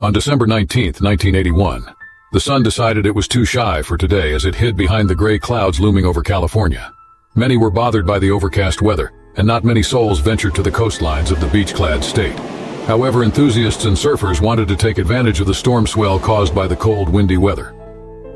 On December 19, 1981, the sun decided it was too shy for today as it hid behind the gray clouds looming over California. Many were bothered by the overcast weather, and not many souls ventured to the coastlines of the beach-clad state. However, enthusiasts and surfers wanted to take advantage of the storm swell caused by the cold, windy weather.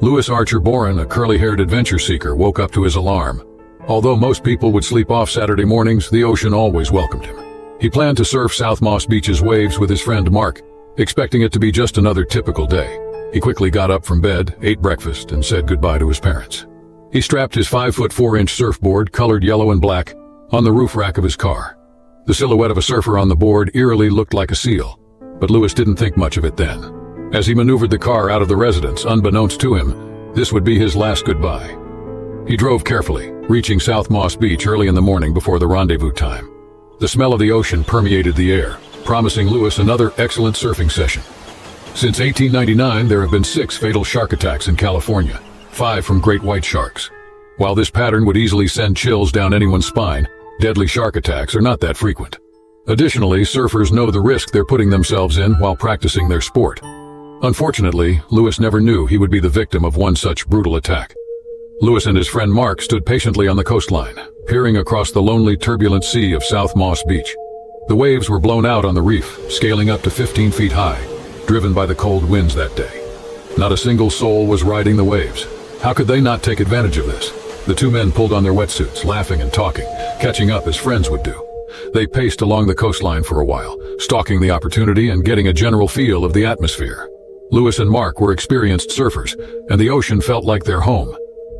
Louis Archer Boren, a curly-haired adventure seeker, woke up to his alarm. Although most people would sleep off Saturday mornings, the ocean always welcomed him. He planned to surf South Moss Beach's waves with his friend Mark, expecting it to be just another typical day. He quickly got up from bed, ate breakfast, and said goodbye to his parents. He strapped his 5'4" surfboard, colored yellow and black, on the roof rack of his car. The silhouette of a surfer on the board eerily looked like a seal, but Louis didn't think much of it then. As he maneuvered the car out of the residence, unbeknownst to him, this would be his last goodbye. He drove carefully, reaching South Moss Beach early in the morning before the rendezvous time. The smell of the ocean permeated the air, promising Louis another excellent surfing session. Since 1899, there have been 6 fatal shark attacks in California, 5 from great white sharks. While this pattern would easily send chills down anyone's spine, deadly shark attacks are not that frequent. Additionally, surfers know the risk they're putting themselves in while practicing their sport. Unfortunately, Louis never knew he would be the victim of one such brutal attack. Louis and his friend Mark stood patiently on the coastline, peering across the lonely, turbulent sea of South Moss Beach. The waves were blown out on the reef, scaling up to 15 feet high, driven by the cold winds that day. Not a single soul was riding the waves. How could they not take advantage of this? The 2 men pulled on their wetsuits, laughing and talking, catching up as friends would do. They paced along the coastline for a while, stalking the opportunity and getting a general feel of the atmosphere. Louis and Mark were experienced surfers, and the ocean felt like their home.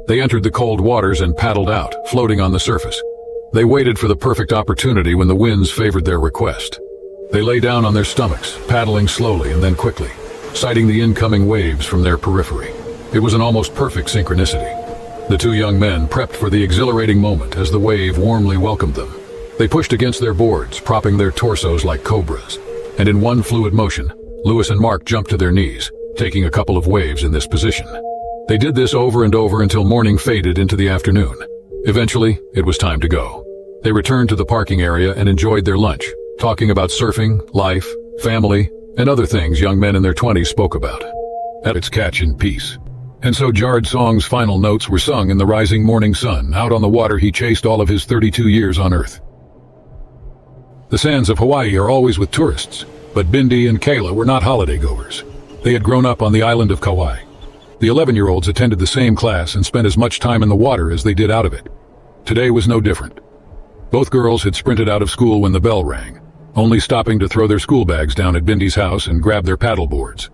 They entered the cold waters and paddled out, floating on the surface. They waited for the perfect opportunity when the winds favored their request. They lay down on their stomachs, paddling slowly and then quickly, sighting the incoming waves from their periphery. It was an almost perfect synchronicity. The 2 young men prepped for the exhilarating moment as the wave warmly welcomed them. They pushed against their boards, propping their torsos like cobras. And in one fluid motion, Louis and Mark jumped to their knees, taking a couple of waves in this position. They did this over and over until morning faded into the afternoon. Eventually, it was time to go. They returned to the parking area and enjoyed their lunch, talking about surfing, life, family, and other things young men in their 20s spoke about. At its catch in peace. And so Jard Song's final notes were sung in the rising morning sun. Out on the water he chased all of his 32 years on Earth. The sands of Hawaii are always with tourists, but Bindi and Kayla were not holiday-goers. They had grown up on the island of Kauai. The 11-year-olds attended the same class and spent as much time in the water as they did out of it. Today was no different. Both girls had sprinted out of school when the bell rang, only stopping to throw their school bags down at Bindi's house and grab their paddle boards.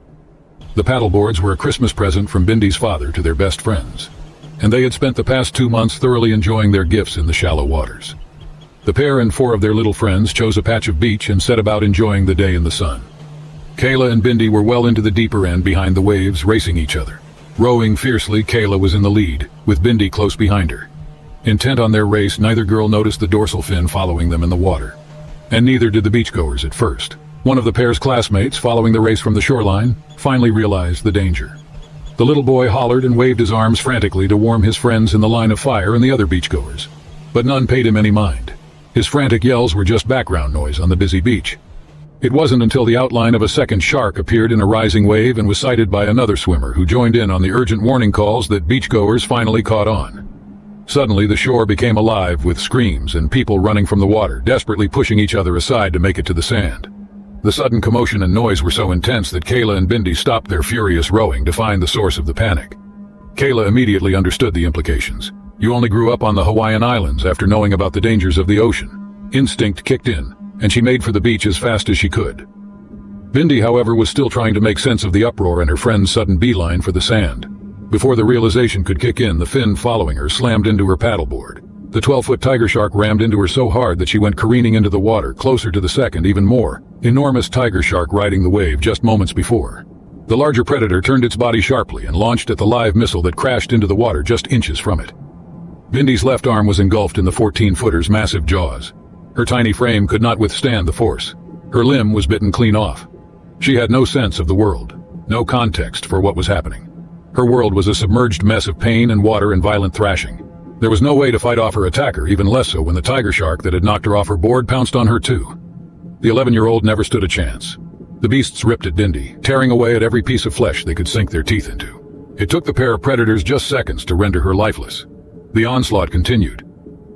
The paddle boards were a Christmas present from Bindi's father to their best friends, and they had spent the past 2 months thoroughly enjoying their gifts in the shallow waters. The pair and 4 of their little friends chose a patch of beach and set about enjoying the day in the sun. Kayla and Bindi were well into the deeper end behind the waves, racing each other. Rowing fiercely, Kayla was in the lead, with Bindi close behind her. Intent on their race, neither girl noticed the dorsal fin following them in the water. And neither did the beachgoers at first. One of the pair's classmates, following the race from the shoreline, finally realized the danger. The little boy hollered and waved his arms frantically to warn his friends in the line of fire and the other beachgoers. But none paid him any mind. His frantic yells were just background noise on the busy beach. It wasn't until the outline of a second shark appeared in a rising wave and was sighted by another swimmer who joined in on the urgent warning calls that beachgoers finally caught on. Suddenly, the shore became alive with screams and people running from the water, desperately pushing each other aside to make it to the sand. The sudden commotion and noise were so intense that Kayla and Bindi stopped their furious rowing to find the source of the panic. Kayla immediately understood the implications. You only grew up on the Hawaiian Islands after knowing about the dangers of the ocean. Instinct kicked in, and she made for the beach as fast as she could. Bindi, however, was still trying to make sense of the uproar and her friend's sudden beeline for the sand. Before the realization could kick in, the fin following her slammed into her paddleboard. The 12-foot tiger shark rammed into her so hard that she went careening into the water, closer to the second, even more enormous tiger shark riding the wave just moments before. The larger predator turned its body sharply and launched at the live missile that crashed into the water just inches from it. Bindi's left arm was engulfed in the 14-footer's massive jaws. Her tiny frame could not withstand the force. Her limb was bitten clean off. She had no sense of the world, no context for what was happening. Her world was a submerged mess of pain and water and violent thrashing. There was no way to fight off her attacker, even less so when the tiger shark that had knocked her off her board pounced on her too. The 11-year-old never stood a chance. The beasts ripped at Bindi, tearing away at every piece of flesh they could sink their teeth into. It took the pair of predators just seconds to render her lifeless. The onslaught continued.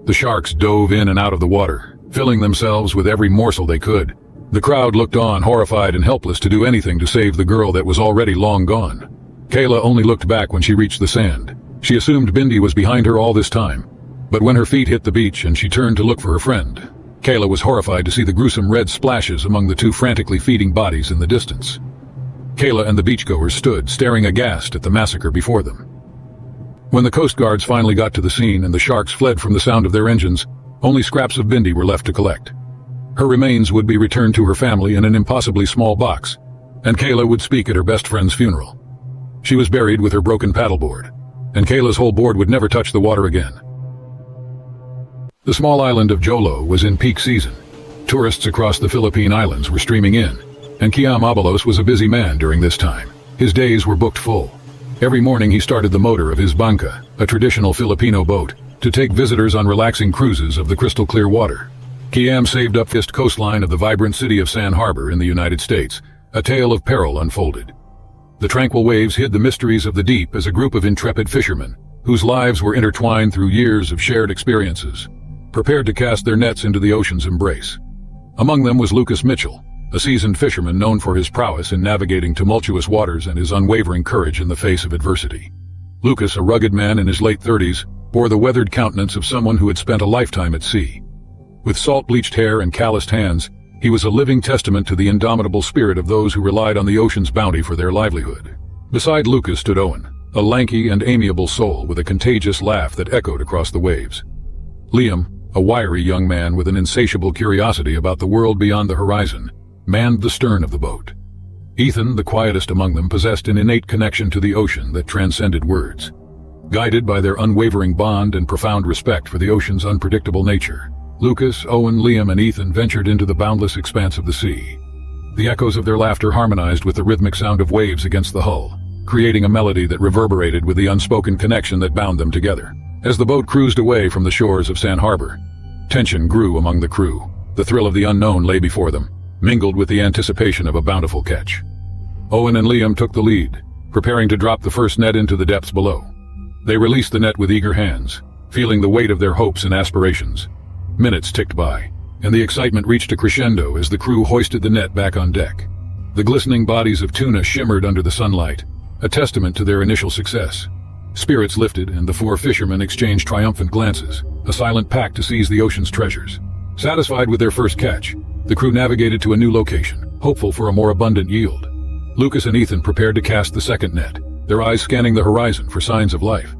The sharks dove in and out of the water, filling themselves with every morsel they could. The crowd looked on, horrified and helpless to do anything to save the girl that was already long gone. Kayla only looked back when she reached the sand. She assumed Bindi was behind her all this time. But when her feet hit the beach and she turned to look for her friend, Kayla was horrified to see the gruesome red splashes among the two frantically feeding bodies in the distance. Kayla and the beachgoers stood, staring aghast at the massacre before them. When the Coast Guards finally got to the scene and the sharks fled from the sound of their engines, only scraps of Bindi were left to collect. Her remains would be returned to her family in an impossibly small box, and Kayla would speak at her best friend's funeral. She was buried with her broken paddleboard, and Kayla's whole board would never touch the water again. The small island of Jolo was in peak season. Tourists across the Philippine Islands were streaming in, and Kiam Abalos was a busy man during this time. His days were booked full. Every morning he started the motor of his bangka, a traditional Filipino boat, to take visitors on relaxing cruises of the crystal clear water. Kiam saved up the coastline of the vibrant city of San Harbor in the United States. A tale of peril unfolded. The tranquil waves hid the mysteries of the deep as a group of intrepid fishermen, whose lives were intertwined through years of shared experiences, prepared to cast their nets into the ocean's embrace. Among them was Lucas Mitchell, a seasoned fisherman known for his prowess in navigating tumultuous waters and his unwavering courage in the face of adversity. Lucas, a rugged man in his late 30s, bore the weathered countenance of someone who had spent a lifetime at sea. With salt-bleached hair and calloused hands, he was a living testament to the indomitable spirit of those who relied on the ocean's bounty for their livelihood. Beside Lucas stood Owen, a lanky and amiable soul with a contagious laugh that echoed across the waves. Liam, a wiry young man with an insatiable curiosity about the world beyond the horizon, manned the stern of the boat. Ethan, the quietest among them, possessed an innate connection to the ocean that transcended words. Guided by their unwavering bond and profound respect for the ocean's unpredictable nature, Lucas, Owen, Liam, and Ethan ventured into the boundless expanse of the sea. The echoes of their laughter harmonized with the rhythmic sound of waves against the hull, creating a melody that reverberated with the unspoken connection that bound them together. As the boat cruised away from the shores of San Harbor, tension grew among the crew. The thrill of the unknown lay before them, mingled with the anticipation of a bountiful catch. Owen and Liam took the lead, preparing to drop the first net into the depths below. They released the net with eager hands, feeling the weight of their hopes and aspirations. Minutes ticked by, and the excitement reached a crescendo as the crew hoisted the net back on deck. The glistening bodies of tuna shimmered under the sunlight, a testament to their initial success. Spirits lifted, and the four fishermen exchanged triumphant glances, a silent pact to seize the ocean's treasures. Satisfied with their first catch, the crew navigated to a new location, hopeful for a more abundant yield. Lucas and Ethan prepared to cast the second net, their eyes scanning the horizon for signs of life.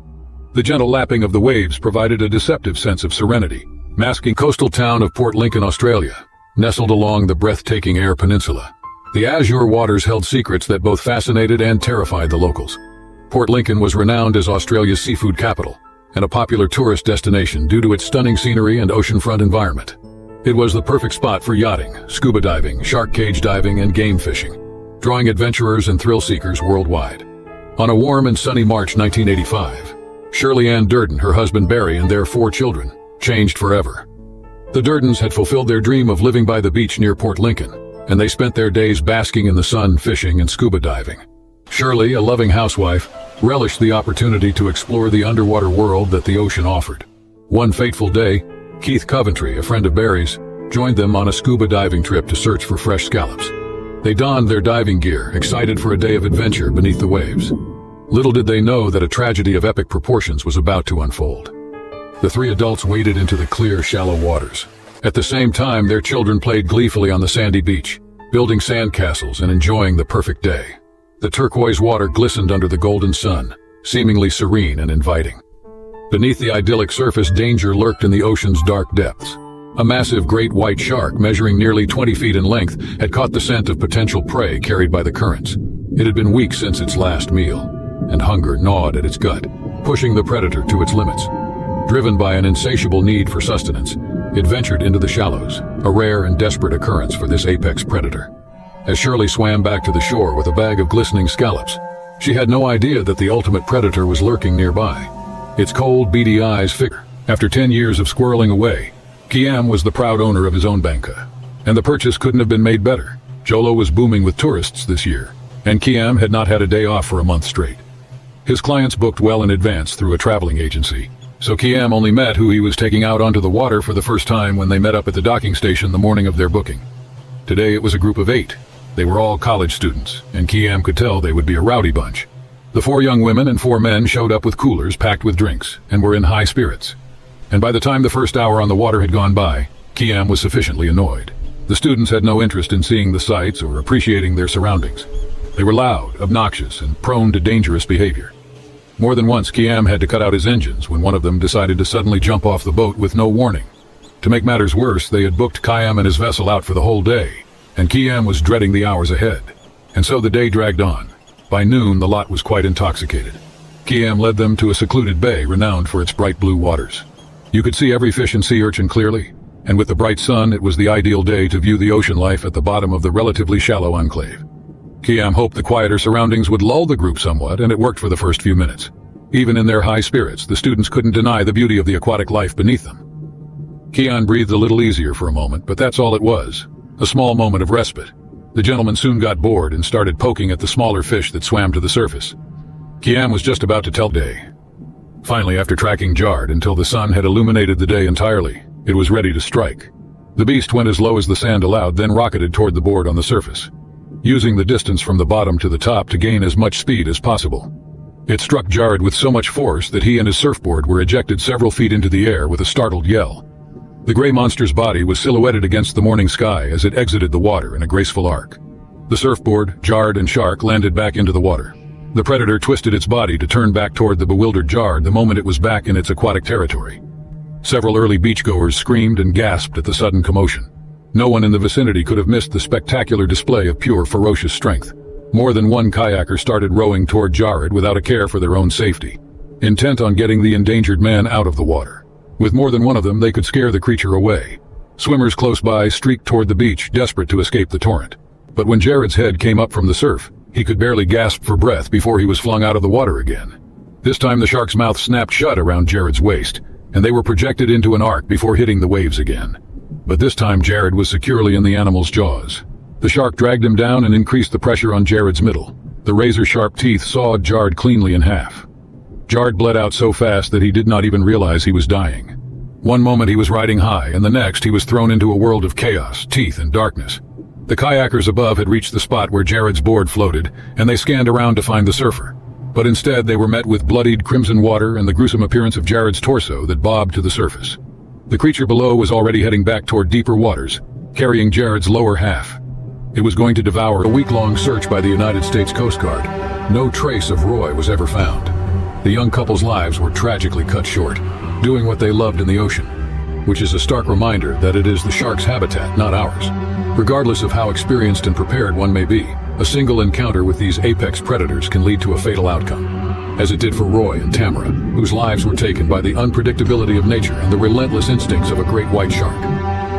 The gentle lapping of the waves provided a deceptive sense of serenity, masking the coastal town of Port Lincoln, Australia, nestled along the breathtaking Eyre Peninsula. The azure waters held secrets that both fascinated and terrified the locals. Port Lincoln was renowned as Australia's seafood capital, and a popular tourist destination due to its stunning scenery and oceanfront environment. It was the perfect spot for yachting, scuba diving, shark cage diving, and game fishing, drawing adventurers and thrill-seekers worldwide. On a warm and sunny March 1985, Shirley Ann Durden, her husband Barry, and their 4 children changed forever. The Durdens had fulfilled their dream of living by the beach near Port Lincoln, and they spent their days basking in the sun, fishing, and scuba diving. Shirley, a loving housewife, relished the opportunity to explore the underwater world that the ocean offered. One fateful day, Keith Coventry, a friend of Barry's, joined them on a scuba diving trip to search for fresh scallops. They donned their diving gear, excited for a day of adventure beneath the waves. Little did they know that a tragedy of epic proportions was about to unfold. The 3 adults waded into the clear, shallow waters. At the same time, their children played gleefully on the sandy beach, building sandcastles and enjoying the perfect day. The turquoise water glistened under the golden sun, seemingly serene and inviting. Beneath the idyllic surface, danger lurked in the ocean's dark depths. A massive great white shark measuring nearly 20 feet in length had caught the scent of potential prey carried by the currents. It had been weeks since its last meal, and hunger gnawed at its gut, pushing the predator to its limits. Driven by an insatiable need for sustenance, it ventured into the shallows, a rare and desperate occurrence for this apex predator. As Shirley swam back to the shore with a bag of glistening scallops, she had no idea that the ultimate predator was lurking nearby. Its cold, beady eyes figured. After 10 years of squirreling away, Kiam was the proud owner of his own bangka, and the purchase couldn't have been made better. Jolo was booming with tourists this year, and Kiam had not had a day off for a month straight. His clients booked well in advance through a traveling agency, so Kiam only met who he was taking out onto the water for the first time when they met up at the docking station the morning of their booking. Today it was a group of 8. They were all college students, and Kiam could tell they would be a rowdy bunch. The 4 young women and 4 men showed up with coolers packed with drinks, and were in high spirits. And by the time the first hour on the water had gone by, Kiam was sufficiently annoyed. The students had no interest in seeing the sights or appreciating their surroundings. They were loud, obnoxious, and prone to dangerous behavior. More than once, Kiam had to cut out his engines when one of them decided to suddenly jump off the boat with no warning. To make matters worse, they had booked Kiam and his vessel out for the whole day, and Kiam was dreading the hours ahead. And so the day dragged on. By noon, the lot was quite intoxicated. Kiam led them to a secluded bay renowned for its bright blue waters. You could see every fish and sea urchin clearly, and with the bright sun, it was the ideal day to view the ocean life at the bottom of the relatively shallow enclave. Kiam hoped the quieter surroundings would lull the group somewhat, and it worked for the first few minutes. Even in their high spirits, the students couldn't deny the beauty of the aquatic life beneath them. Kiam breathed a little easier for a moment, but that's all it was. A small moment of respite. The gentleman soon got bored and started poking at the smaller fish that swam to the surface. Kiam was just about to tell day. Finally, after tracking Jard until the sun had illuminated the day entirely, it was ready to strike. The beast went as low as the sand allowed, then rocketed toward the board on the surface, using the distance from the bottom to the top to gain as much speed as possible. It struck Jard with so much force that he and his surfboard were ejected several feet into the air with a startled yell. The gray monster's body was silhouetted against the morning sky as it exited the water in a graceful arc. The surfboard, Jard, and shark landed back into the water. The predator twisted its body to turn back toward the bewildered Jard the moment it was back in its aquatic territory. Several early beachgoers screamed and gasped at the sudden commotion. No one in the vicinity could have missed the spectacular display of pure, ferocious strength. More than one kayaker started rowing toward Jard without a care for their own safety, intent on getting the endangered man out of the water. With more than one of them, they could scare the creature away. Swimmers close by streaked toward the beach, desperate to escape the torrent. But when Jared's head came up from the surf, he could barely gasp for breath before he was flung out of the water again. This time the shark's mouth snapped shut around Jared's waist, and they were projected into an arc before hitting the waves again. But this time Jared was securely in the animal's jaws. The shark dragged him down and increased the pressure on Jared's middle. The razor-sharp teeth sawed Jard cleanly in half. Jard bled out so fast that he did not even realize he was dying. One moment he was riding high, and the next he was thrown into a world of chaos, teeth, and darkness. The kayakers above had reached the spot where Jared's board floated, and they scanned around to find the surfer. But instead they were met with bloodied crimson water and the gruesome appearance of Jared's torso that bobbed to the surface. The creature below was already heading back toward deeper waters, carrying Jared's lower half. It was going to devour a week-long search by the United States Coast Guard. No trace of Roy was ever found. The young couple's lives were tragically cut short, doing what they loved in the ocean, which is a stark reminder that it is the shark's habitat, not ours. Regardless of how experienced and prepared one may be, a single encounter with these apex predators can lead to a fatal outcome, as it did for Roy and Tamara, whose lives were taken by the unpredictability of nature and the relentless instincts of a great white shark.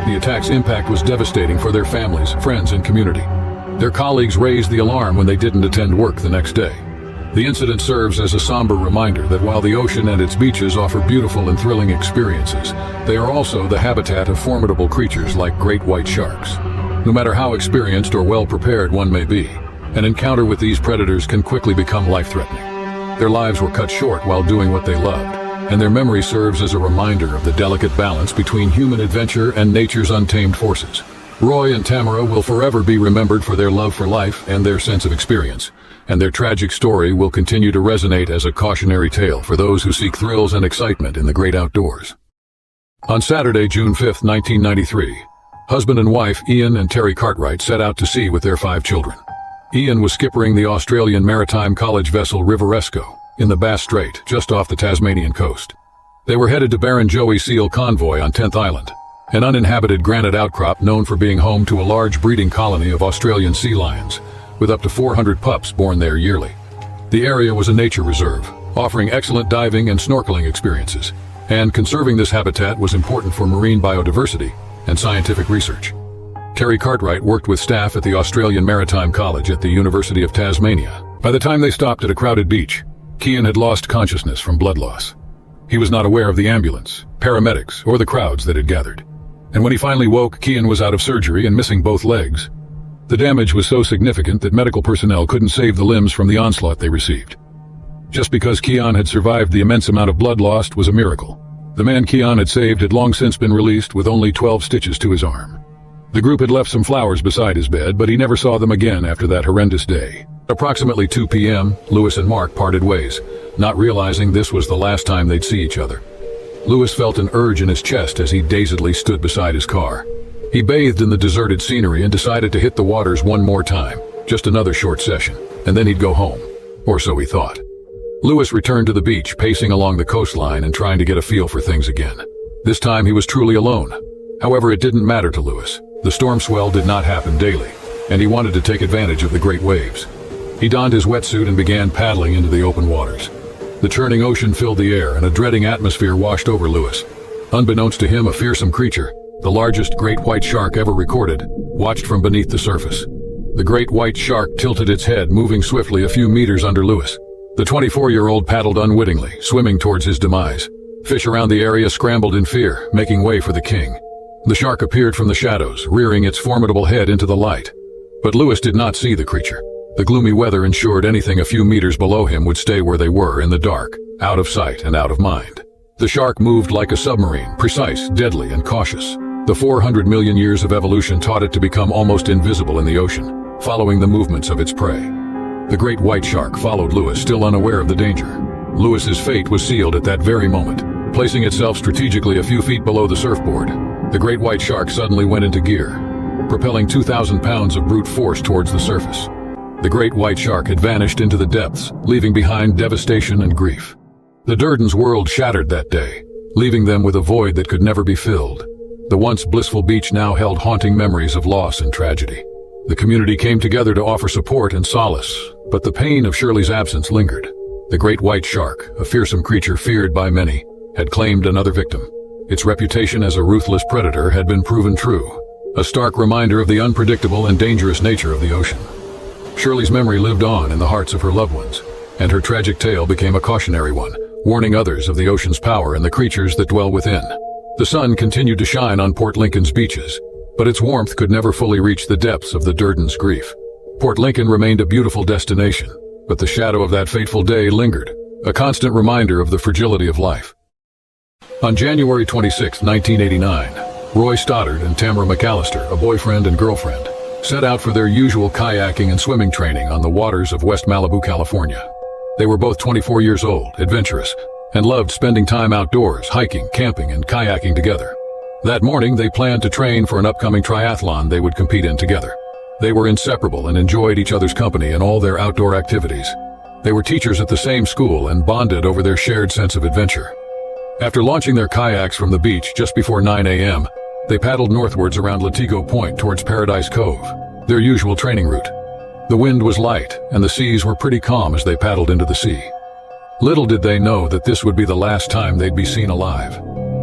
The attack's impact was devastating for their families, friends, and community. Their colleagues raised the alarm when they didn't attend work the next day. The incident serves as a somber reminder that while the ocean and its beaches offer beautiful and thrilling experiences, they are also the habitat of formidable creatures like great white sharks. No matter how experienced or well-prepared one may be, an encounter with these predators can quickly become life-threatening. Their lives were cut short while doing what they loved, and their memory serves as a reminder of the delicate balance between human adventure and nature's untamed forces. Roy and Tamara will forever be remembered for their love for life and their sense of experience, and their tragic story will continue to resonate as a cautionary tale for those who seek thrills and excitement in the great outdoors. On Saturday, June 5, 1993, husband and wife Ian and Terry Cartwright set out to sea with their 5 children. Ian was skippering the Australian maritime college vessel Riveresco in the Bass Strait, just off the Tasmanian coast. They were headed to Barrenjoey Seal Convoy on 10th Island, an uninhabited granite outcrop known for being home to a large breeding colony of Australian sea lions, with up to 400 pups born there yearly. The area was a nature reserve, offering excellent diving and snorkeling experiences, and conserving this habitat was important for marine biodiversity and scientific research. Terry Cartwright worked with staff at the Australian Maritime College at the University of Tasmania. By the time they stopped at a crowded beach, Kian had lost consciousness from blood loss. He was not aware of the ambulance, paramedics, or the crowds that had gathered. And when he finally woke, Kian was out of surgery and missing both legs. The damage was so significant that medical personnel couldn't save the limbs from the onslaught they received. Just because Keon had survived the immense amount of blood lost was a miracle. The man Keon had saved had long since been released with only 12 stitches to his arm. The group had left some flowers beside his bed, but he never saw them again after that horrendous day. Approximately 2 p.m., Lewis and Mark parted ways, not realizing this was the last time they'd see each other. Lewis felt an urge in his chest as he dazedly stood beside his car. He bathed in the deserted scenery and decided to hit the waters one more time, just another short session, and then he'd go home. Or so he thought. Lewis returned to the beach, pacing along the coastline and trying to get a feel for things again. This time he was truly alone. However, it didn't matter to Lewis. The storm swell did not happen daily, and he wanted to take advantage of the great waves. He donned his wetsuit and began paddling into the open waters. The churning ocean filled the air, and a dreading atmosphere washed over Lewis. Unbeknownst to him, a fearsome creature, the largest great white shark ever recorded, watched from beneath the surface. The great white shark tilted its head, moving swiftly a few meters under Lewis. The 24-year-old paddled unwittingly, swimming towards his demise. Fish around the area scrambled in fear, making way for the king. The shark appeared from the shadows, rearing its formidable head into the light. But Lewis did not see the creature. The gloomy weather ensured anything a few meters below him would stay where they were in the dark, out of sight and out of mind. The shark moved like a submarine, precise, deadly, and cautious. The 400 million years of evolution taught it to become almost invisible in the ocean, following the movements of its prey. The great white shark followed Lewis, still unaware of the danger. Lewis's fate was sealed at that very moment. Placing itself strategically a few feet below the surfboard, the great white shark suddenly went into gear, propelling 2,000 pounds of brute force towards the surface. The great white shark had vanished into the depths, leaving behind devastation and grief. The Durden's world shattered that day, leaving them with a void that could never be filled. The once blissful beach now held haunting memories of loss and tragedy. The community came together to offer support and solace, but the pain of Shirley's absence lingered. The great white shark, a fearsome creature feared by many, had claimed another victim. Its reputation as a ruthless predator had been proven true, a stark reminder of the unpredictable and dangerous nature of the ocean. Shirley's memory lived on in the hearts of her loved ones, and her tragic tale became a cautionary one, warning others of the ocean's power and the creatures that dwell within. The sun continued to shine on Port Lincoln's beaches, but its warmth could never fully reach the depths of the Durden's grief. Port Lincoln remained a beautiful destination, but the shadow of that fateful day lingered, a constant reminder of the fragility of life. On January 26, 1989, Roy Stoddard and Tamara McAllister, a boyfriend and girlfriend, set out for their usual kayaking and swimming training on the waters of West Malibu, California. They were both 24 years old, adventurous, and loved spending time outdoors, hiking, camping, and kayaking together. That morning, they planned to train for an upcoming triathlon they would compete in together. They were inseparable and enjoyed each other's company in all their outdoor activities. They were teachers at the same school and bonded over their shared sense of adventure. After launching their kayaks from the beach just before 9 a.m., they paddled northwards around Latigo Point towards Paradise Cove, their usual training route. The wind was light, and the seas were pretty calm as they paddled into the sea. Little did they know that this would be the last time they'd be seen alive.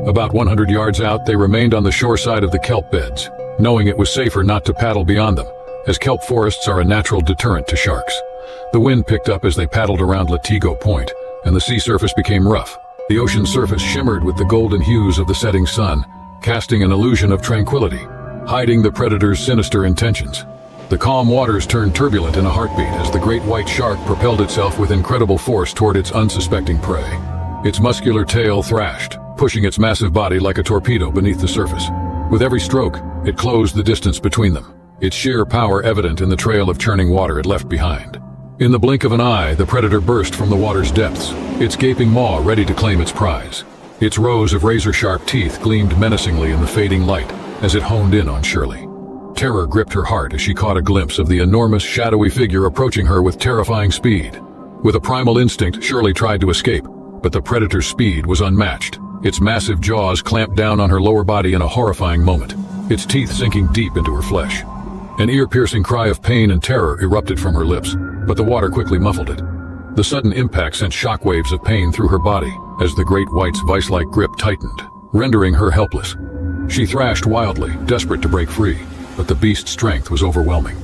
About 100 yards out, they remained on the shore side of the kelp beds, knowing it was safer not to paddle beyond them, as kelp forests are a natural deterrent to sharks. The wind picked up as they paddled around Latigo Point, and the sea surface became rough. The ocean surface shimmered with the golden hues of the setting sun, casting an illusion of tranquility, hiding the predator's sinister intentions. The calm waters turned turbulent in a heartbeat as the great white shark propelled itself with incredible force toward its unsuspecting prey. Its muscular tail thrashed, pushing its massive body like a torpedo beneath the surface. With every stroke, it closed the distance between them, its sheer power evident in the trail of churning water it left behind. In the blink of an eye, the predator burst from the water's depths, its gaping maw ready to claim its prize. Its rows of razor-sharp teeth gleamed menacingly in the fading light as it honed in on Shirley. Terror gripped her heart as she caught a glimpse of the enormous, shadowy figure approaching her with terrifying speed. With a primal instinct, Shirley tried to escape, but the predator's speed was unmatched. Its massive jaws clamped down on her lower body in a horrifying moment, its teeth sinking deep into her flesh. An ear-piercing cry of pain and terror erupted from her lips, but the water quickly muffled it. The sudden impact sent shockwaves of pain through her body as the great white's vice-like grip tightened, rendering her helpless. She thrashed wildly, desperate to break free, but the beast's strength was overwhelming.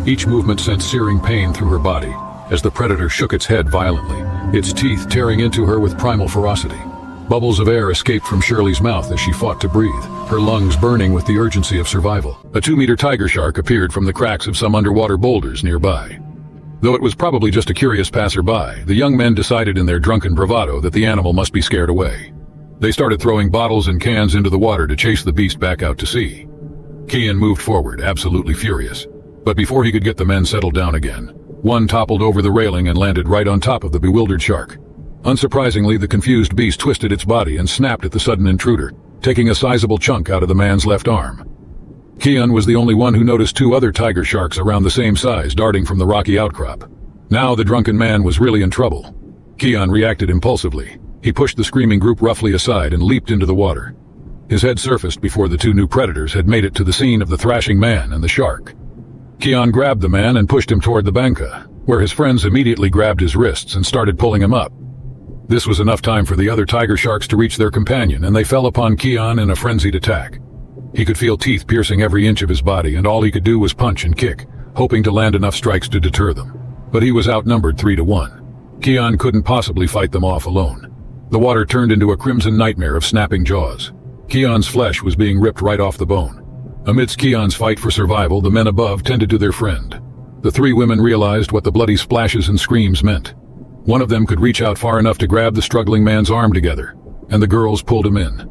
Each movement sent searing pain through her body as the predator shook its head violently, its teeth tearing into her with primal ferocity. Bubbles of air escaped from Shirley's mouth as she fought to breathe, her lungs burning with the urgency of survival. A 2-meter tiger shark appeared from the cracks of some underwater boulders nearby. Though it was probably just a curious passerby, the young men decided in their drunken bravado that the animal must be scared away. They started throwing bottles and cans into the water to chase the beast back out to sea. Kian moved forward, absolutely furious. But before he could get the men settled down again, one toppled over the railing and landed right on top of the bewildered shark. Unsurprisingly, the confused beast twisted its body and snapped at the sudden intruder, taking a sizable chunk out of the man's left arm. Kian was the only one who noticed 2 other tiger sharks around the same size darting from the rocky outcrop. Now the drunken man was really in trouble. Kian reacted impulsively. He pushed the screaming group roughly aside and leaped into the water. His head surfaced before the 2 new predators had made it to the scene of the thrashing man and the shark. Kian grabbed the man and pushed him toward the banca, where his friends immediately grabbed his wrists and started pulling him up. This was enough time for the other tiger sharks to reach their companion, and they fell upon Kian in a frenzied attack. He could feel teeth piercing every inch of his body, and all he could do was punch and kick, hoping to land enough strikes to deter them. But he was outnumbered 3-1. Kian couldn't possibly fight them off alone. The water turned into a crimson nightmare of snapping jaws. Kian's flesh was being ripped right off the bone. Amidst Kian's fight for survival, the men above tended to their friend. The 3 women realized what the bloody splashes and screams meant. One of them could reach out far enough to grab the struggling man's arm together, and the girls pulled him in.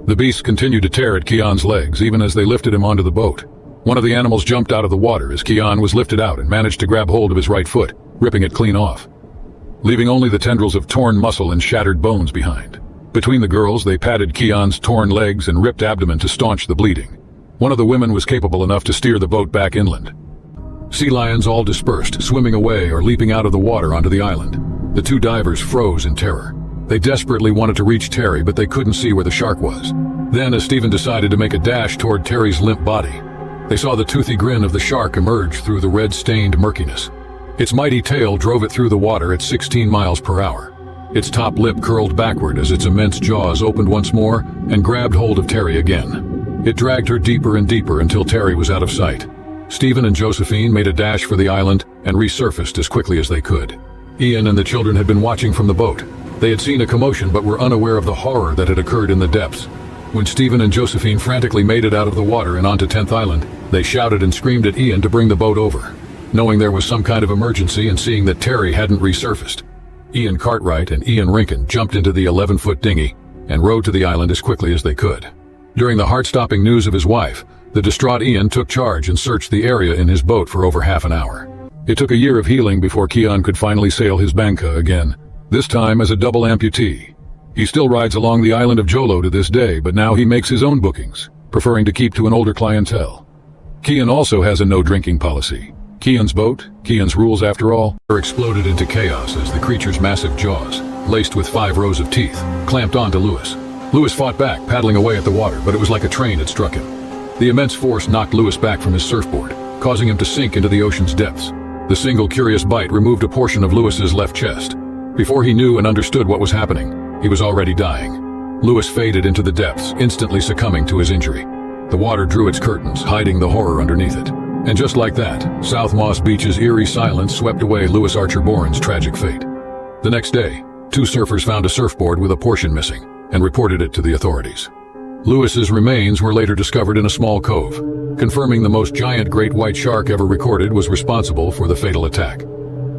The beasts continued to tear at Kian's legs even as they lifted him onto the boat. One of the animals jumped out of the water as Kian was lifted out and managed to grab hold of his right foot, ripping it clean off, leaving only the tendrils of torn muscle and shattered bones behind. Between the girls, they patted Kian's torn legs and ripped abdomen to staunch the bleeding. One of the women was capable enough to steer the boat back inland. Sea lions all dispersed, swimming away or leaping out of the water onto the island. The 2 divers froze in terror. They desperately wanted to reach Terry, but they couldn't see where the shark was. Then, as Stephen decided to make a dash toward Terry's limp body, they saw the toothy grin of the shark emerge through the red-stained murkiness. Its mighty tail drove it through the water at 16 miles per hour. Its top lip curled backward as its immense jaws opened once more and grabbed hold of Terry again. It dragged her deeper and deeper until Terry was out of sight. Stephen and Josephine made a dash for the island and resurfaced as quickly as they could. Ian and the children had been watching from the boat. They had seen a commotion but were unaware of the horror that had occurred in the depths. When Stephen and Josephine frantically made it out of the water and onto 10th Island, they shouted and screamed at Ian to bring the boat over. Knowing there was some kind of emergency and seeing that Terry hadn't resurfaced, Ian Cartwright and Ian Rinkin jumped into the 11-foot dinghy and rowed to the island as quickly as they could. During the heart-stopping news of his wife, the distraught Ian took charge and searched the area in his boat for over half an hour. It took a year of healing before Kian could finally sail his banca again, this time as a double amputee. He still rides along the island of Jolo to this day, but now he makes his own bookings, preferring to keep to an older clientele. Kian also has a no-drinking policy. Kian's boat, Kian's rules after all, exploded into chaos as the creature's massive jaws, laced with 5 rows of teeth, clamped onto Lewis. Lewis fought back, paddling away at the water, but it was like a train had struck him. The immense force knocked Lewis back from his surfboard, causing him to sink into the ocean's depths. The single curious bite removed a portion of Lewis's left chest. Before he knew and understood what was happening, he was already dying. Lewis faded into the depths, instantly succumbing to his injury. The water drew its curtains, hiding the horror underneath it. And just like that, South Moss Beach's eerie silence swept away Lewis Archer Bourne's tragic fate. The next day, 2 surfers found a surfboard with a portion missing and reported it to the authorities. Lewis's remains were later discovered in a small cove, confirming the most giant great white shark ever recorded was responsible for the fatal attack.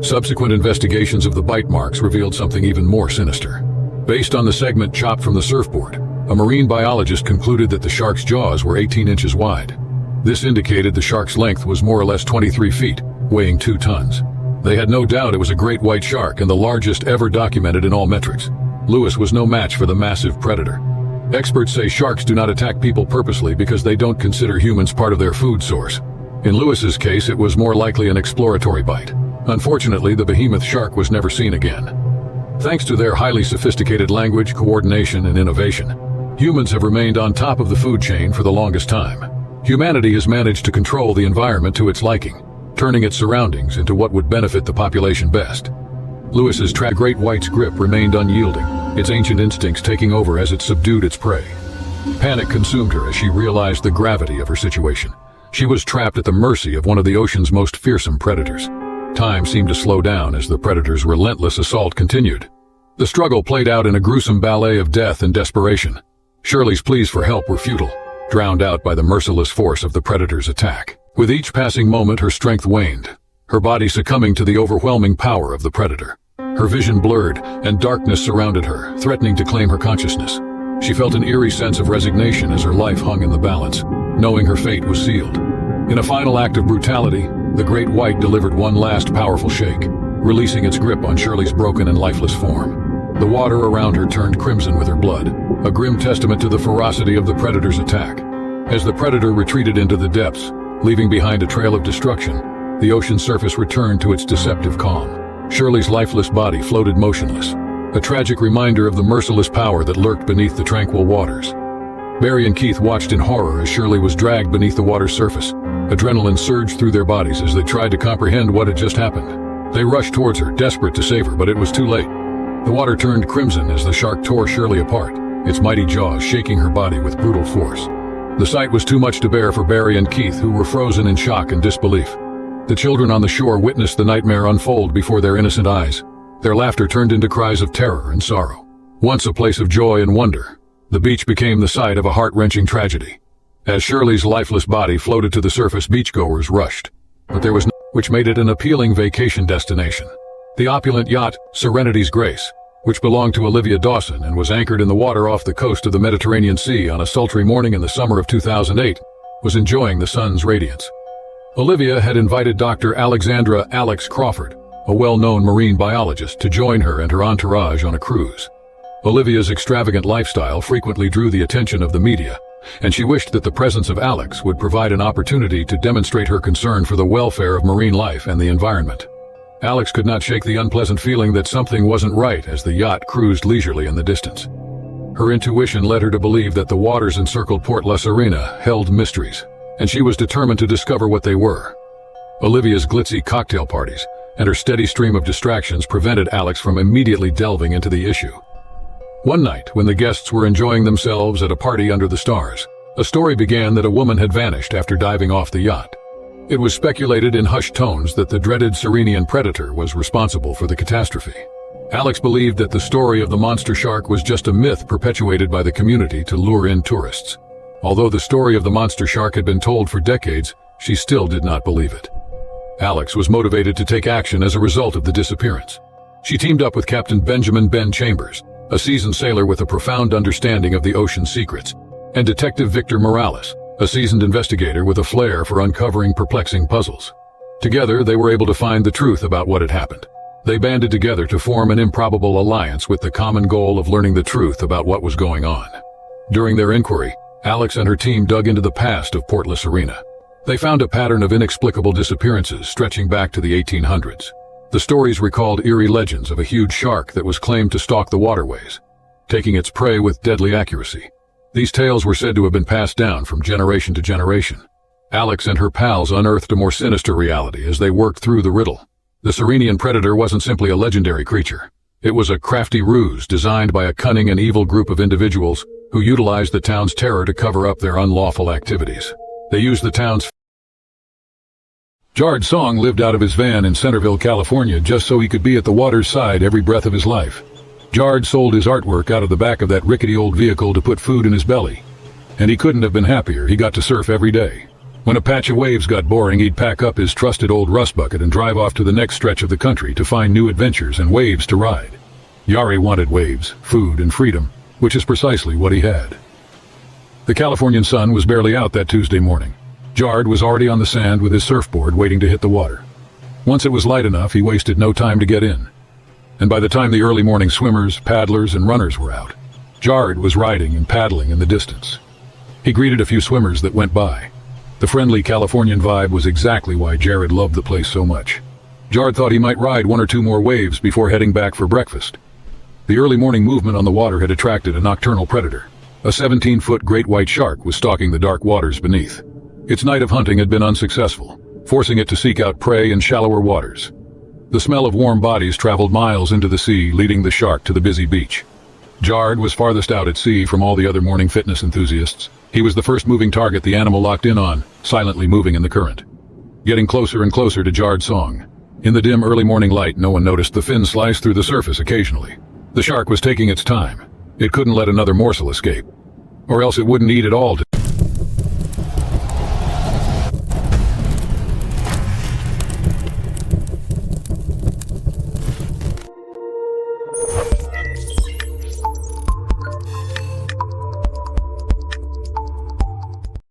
Subsequent investigations of the bite marks revealed something even more sinister. Based on the segment chopped from the surfboard, a marine biologist concluded that the shark's jaws were 18 inches wide. This indicated the shark's length was more or less 23 feet, weighing 2 tons. They had no doubt it was a great white shark and the largest ever documented in all metrics. Lewis was no match for the massive predator. Experts say sharks do not attack people purposely because they don't consider humans part of their food source. In Lewis's case, it was more likely an exploratory bite. Unfortunately, the behemoth shark was never seen again. Thanks to their highly sophisticated language, coordination, and innovation, humans have remained on top of the food chain for the longest time. Humanity has managed to control the environment to its liking, turning its surroundings into what would benefit the population best. Lewis's great white's grip remained unyielding, its ancient instincts taking over as it subdued its prey. Panic consumed her as she realized the gravity of her situation. She was trapped at the mercy of one of the ocean's most fearsome predators. Time seemed to slow down as the predator's relentless assault continued. The struggle played out in a gruesome ballet of death and desperation. Shirley's pleas for help were futile, drowned out by the merciless force of the predator's attack. With each passing moment, her strength waned, her body succumbing to the overwhelming power of the predator. Her vision blurred, and darkness surrounded her, threatening to claim her consciousness. She felt an eerie sense of resignation as her life hung in the balance, knowing her fate was sealed. In a final act of brutality, the Great White delivered one last powerful shake, releasing its grip on Shirley's broken and lifeless form. The water around her turned crimson with her blood, a grim testament to the ferocity of the predator's attack. As the predator retreated into the depths, leaving behind a trail of destruction, the ocean's surface returned to its deceptive calm. Shirley's lifeless body floated motionless, a tragic reminder of the merciless power that lurked beneath the tranquil waters. Barry and Keith watched in horror as Shirley was dragged beneath the water's surface. Adrenaline surged through their bodies as they tried to comprehend what had just happened. They rushed towards her, desperate to save her, but it was too late. The water turned crimson as the shark tore Shirley apart, its mighty jaws shaking her body with brutal force. The sight was too much to bear for Barry and Keith, who were frozen in shock and disbelief. The children on the shore witnessed the nightmare unfold before their innocent eyes. Their laughter turned into cries of terror and sorrow. Once a place of joy and wonder, the beach became the site of a heart-wrenching tragedy. As Shirley's lifeless body floated to the surface, beachgoers rushed, but there was no, which made it an appealing vacation destination. The opulent yacht, Serenity's Grace, which belonged to Olivia Dawson and was anchored in the water off the coast of the Mediterranean Sea on a sultry morning in the summer of 2008, was enjoying the sun's radiance. Olivia had invited Dr. Alexandra Alex Crawford, a well-known marine biologist, to join her and her entourage on a cruise. Olivia's extravagant lifestyle frequently drew the attention of the media, and she wished that the presence of Alex would provide an opportunity to demonstrate her concern for the welfare of marine life and the environment. Alex could not shake the unpleasant feeling that something wasn't right as the yacht cruised leisurely in the distance. Her intuition led her to believe that the waters encircled Port La Serena held mysteries, and she was determined to discover what they were. Olivia's glitzy cocktail parties and her steady stream of distractions prevented Alex from immediately delving into the issue. One night, when the guests were enjoying themselves at a party under the stars, a story began that a woman had vanished after diving off the yacht. It was speculated in hushed tones that the dreaded Serenian predator was responsible for the catastrophe. Alex believed that the story of the monster shark was just a myth perpetuated by the community to lure in tourists. Although the story of the monster shark had been told for decades, she still did not believe it. Alex was motivated to take action as a result of the disappearance. She teamed up with Captain Benjamin Ben Chambers, a seasoned sailor with a profound understanding of the ocean's secrets, and Detective Victor Morales, a seasoned investigator with a flair for uncovering perplexing puzzles. Together, they were able to find the truth about what had happened. They banded together to form an improbable alliance with the common goal of learning the truth about what was going on. During their inquiry, Alex and her team dug into the past of Port La Serena. They found a pattern of inexplicable disappearances stretching back to the 1800s. The stories recalled eerie legends of a huge shark that was claimed to stalk the waterways, taking its prey with deadly accuracy. These tales were said to have been passed down from generation to generation. Alex and her pals unearthed a more sinister reality as they worked through the riddle. The Serenian predator wasn't simply a legendary creature. It was a crafty ruse designed by a cunning and evil group of individuals who utilized the town's terror to cover up their unlawful activities. They used the town's Jard Song lived out of his van in Centerville, California, just so he could be at the water's side every breath of his life. Jard sold his artwork out of the back of that rickety old vehicle to put food in his belly. And he couldn't have been happier. He got to surf every day. When a patch of waves got boring, he'd pack up his trusted old rust bucket and drive off to the next stretch of the country to find new adventures and waves to ride. Yari wanted waves, food, and freedom, which is precisely what he had. The Californian sun was barely out that Tuesday morning. Jard was already on the sand with his surfboard waiting to hit the water. Once it was light enough, he wasted no time to get in. And by the time the early morning swimmers, paddlers, and runners were out, Jard was riding and paddling in the distance. He greeted a few swimmers that went by. The friendly Californian vibe was exactly why Jared loved the place so much. Jard thought he might ride one or two more waves before heading back for breakfast. The early morning movement on the water had attracted a nocturnal predator. A 17-foot great white shark was stalking the dark waters beneath. Its night of hunting had been unsuccessful, forcing it to seek out prey in shallower waters. The smell of warm bodies traveled miles into the sea, leading the shark to the busy beach. Jard was farthest out at sea from all the other morning fitness enthusiasts. He was the first moving target the animal locked in on, silently moving in the current. Getting closer and closer to Jard Song. In the dim early morning light, no one noticed the fin slice through the surface occasionally. The shark was taking its time. It couldn't let another morsel escape. Or else it wouldn't eat it all.